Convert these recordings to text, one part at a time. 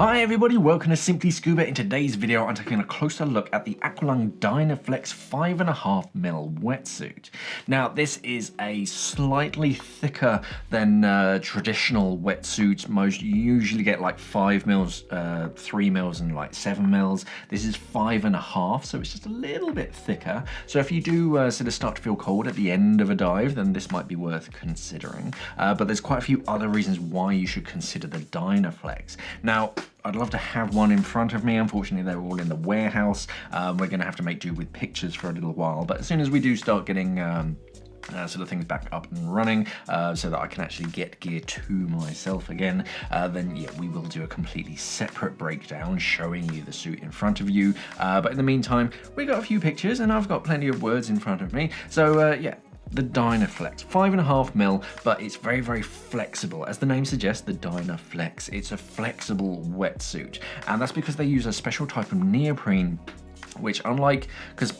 Hi everybody, welcome to Simply Scuba. In today's video, I'm taking a closer look at the AquaLung Dynaflex 5.5mm wetsuit. Now, this is a slightly thicker than traditional wetsuits. Most you usually get like 5mm, 3mm, and like 7mm. This is 5.5, so it's just a little bit thicker. So if you do sort of start to feel cold at the end of a dive, then this might be worth considering. But there's quite a few other reasons why you should consider the Dynaflex. Now, I'd love to have one in front of me. Unfortunately, they're all in the warehouse. We're going to have to make do with pictures for a little while. But as soon as we do start getting sort of things back up and running so that I can actually get gear to myself again, then yeah, we will do a completely separate breakdown showing you the suit in front of you. But in the meantime, we got a few pictures and I've got plenty of words in front of me. So yeah. The Dynaflex, 5.5mm, but it's very, very flexible. As the name suggests, the Dynaflex, it's a flexible wetsuit. And that's because they use a special type of neoprene, which because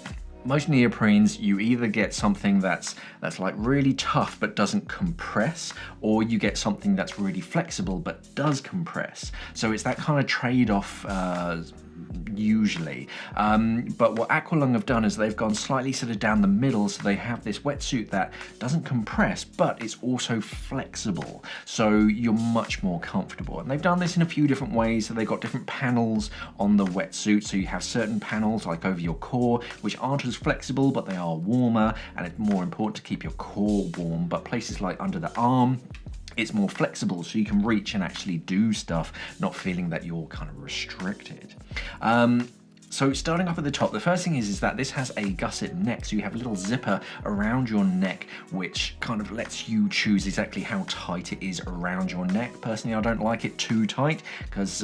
most neoprenes, you either get something that's like really tough but doesn't compress, or you get something that's really flexible but does compress. So it's that kind of trade-off usually. But what AquaLung have done is they've gone slightly sort of down the middle, so they have this wetsuit that doesn't compress, but it's also flexible, so you're much more comfortable. And they've done this in a few different ways. So they've got different panels on the wetsuit, so you have certain panels like over your core, which aren't as flexible, but they are warmer, and it's more important to keep your core warm. But places like under the arm, it's more flexible, so you can reach and actually do stuff, not feeling that you're kind of restricted. So starting off at the top, the first thing is that this has a gusset neck, so you have a little zipper around your neck, which kind of lets you choose exactly how tight it is around your neck. Personally, I don't like it too tight, because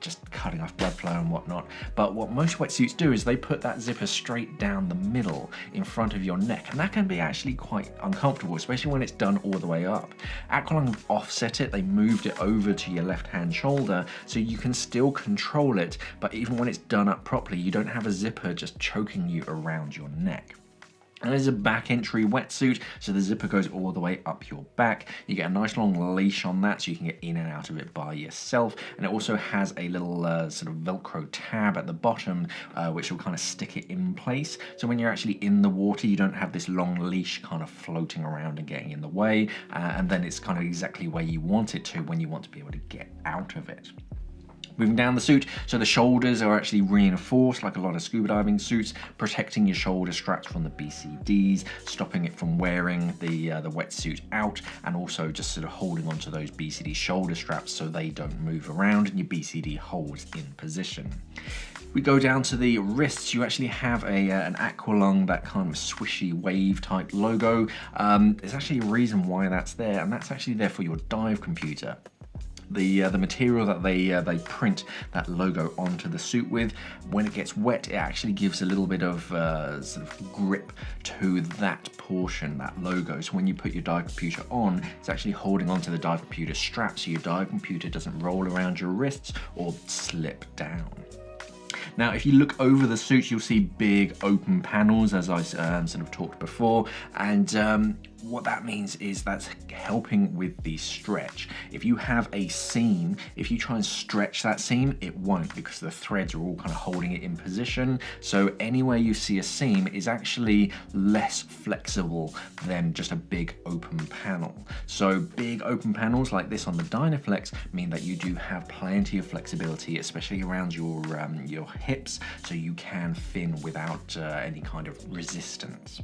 just cutting off blood flow and whatnot. But what most wetsuits do is they put that zipper straight down the middle in front of your neck, and that can be actually quite uncomfortable, especially when it's done all the way up. AquaLung offset it, they moved it over to your left-hand shoulder, so you can still control it, but even when it's done up properly, you don't have a zipper just choking you around your neck. And there's a back entry wetsuit, so the zipper goes all the way up your back. You get a nice long leash on that, so you can get in and out of it by yourself. And it also has a little sort of Velcro tab at the bottom, which will kind of stick it in place. So when you're actually in the water, you don't have this long leash kind of floating around and getting in the way. And then it's kind of exactly where you want it to when you want to be able to get out of it. Moving down the suit, so the shoulders are actually reinforced like a lot of scuba diving suits, protecting your shoulder straps from the BCDs, stopping it from wearing the wetsuit out, and also just sort of holding onto those BCD shoulder straps so they don't move around and your BCD holds in position. We go down to the wrists, you actually have an AquaLung, that kind of swishy wave type logo. There's actually a reason why that's there, and that's actually there for your dive computer. The material that they print that logo onto the suit with, when it gets wet, it actually gives a little bit of sort of grip to that portion, that logo. So when you put your dive computer on, it's actually holding onto the dive computer strap, so your dive computer doesn't roll around your wrists or slip down. Now, if you look over the suit, you'll see big open panels, as I sort of talked before, and what that means is that's helping with the stretch. If you have a seam, if you try and stretch that seam, it won't, because the threads are all kind of holding it in position. So anywhere you see a seam is actually less flexible than just a big open panel. So big open panels like this on the Dynaflex mean that you do have plenty of flexibility, especially around your hips, so you can fin without any kind of resistance.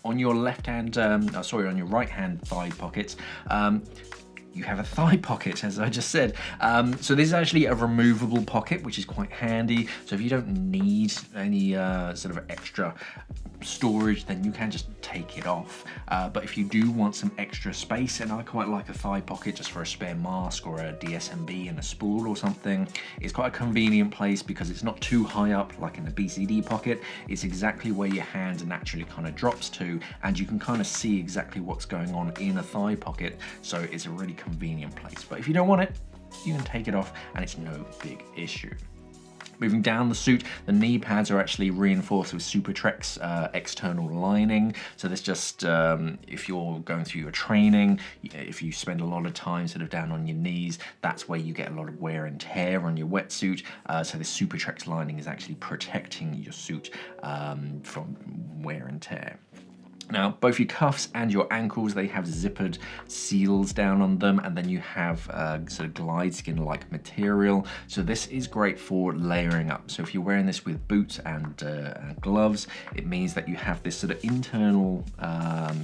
On your on your right hand thigh pockets, you have a thigh pocket, as I just said. So this is actually a removable pocket, which is quite handy. So if you don't need any sort of extra storage, then you can just take it off. But if you do want some extra space, and I quite like a thigh pocket just for a spare mask or a dSMB and a spool or something, it's quite a convenient place because it's not too high up like in the BCD pocket. It's exactly where your hand naturally kind of drops to, and you can kind of see exactly what's going on in a thigh pocket. So it's a really convenient place. But if you don't want it, you can take it off and it's no big issue. Moving down the suit, the knee pads are actually reinforced with Supertrex external lining. So this just, if you're going through your training, if you spend a lot of time sort of down on your knees, that's where you get a lot of wear and tear on your wetsuit. So this Supertrex lining is actually protecting your suit from wear and tear. Now, both your cuffs and your ankles, they have zippered seals down on them, and then you have sort of glide skin-like material. So this is great for layering up. So if you're wearing this with boots and gloves, it means that you have this sort of internal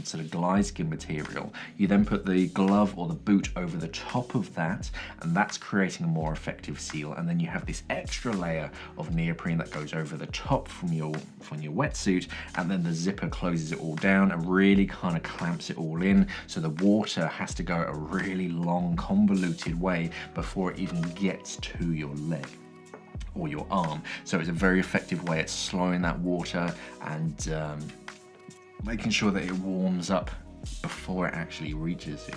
sort of glide skin material. You then put the glove or the boot over the top of that, and that's creating a more effective seal. And then you have this extra layer of neoprene that goes over the top from your wetsuit, and then the zipper closes it all down and really kind of clamps it all in, so the water has to go a really long convoluted way before it even gets to your leg or your arm. So it's a very effective way at slowing that water and making sure that it warms up before it actually reaches you.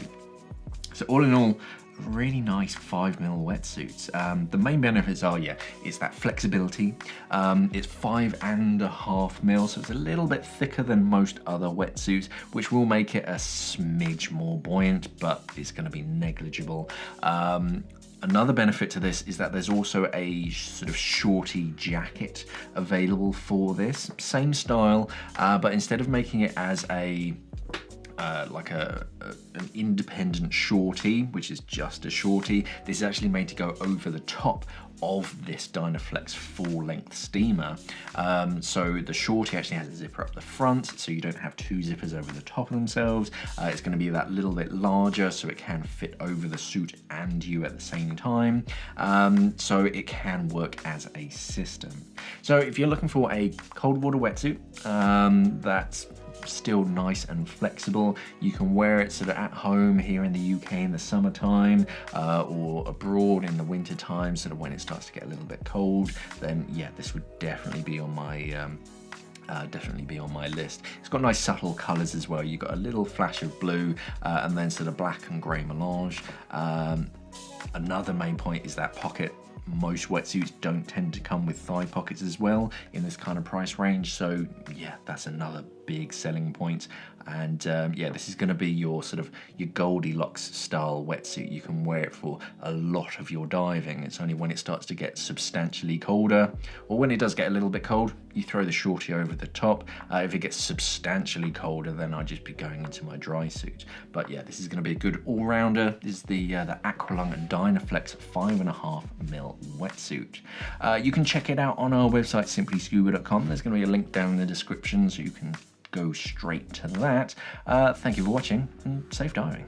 So all in all, really nice 5mm wetsuits. The main benefits are, it's that flexibility. It's 5.5mm, so it's a little bit thicker than most other wetsuits, which will make it a smidge more buoyant, but it's going to be negligible. Another benefit to this is that there's also a sort of shorty jacket available for this. Same style, but instead of making it as a like an independent shorty, which is just a shorty, this is actually made to go over the top of this Dynaflex full-length steamer. So the shorty actually has a zipper up the front, so you don't have two zippers over the top of themselves. It's going to be that little bit larger, so it can fit over the suit and you at the same time. So it can work as a system. So if you're looking for a cold water wetsuit that's still nice and flexible, you can wear it sort of at home here in the UK in the summertime, or abroad in the winter time, sort of when it starts to get a little bit cold, then this would definitely be on my list. It's got nice subtle colours as well. You've got a little flash of blue and then sort of black and grey melange. Another main point is that pocket. Most wetsuits don't tend to come with thigh pockets as well in this kind of price range, so that's another big selling point. And this is going to be your sort of your Goldilocks style wetsuit. You can wear it for a lot of your diving. It's only when it starts to get substantially colder, or when it does get a little bit cold, you throw the shorty over the top. If it gets substantially colder, then I'd just be going into my dry suit. But this is going to be a good all-rounder. This is the AquaLung Dynaflex 5.5mm wetsuit. You can check it out on our website, simplyscuba.com. There's going to be a link down in the description, so you can go straight to that. Thank you for watching, and safe diving.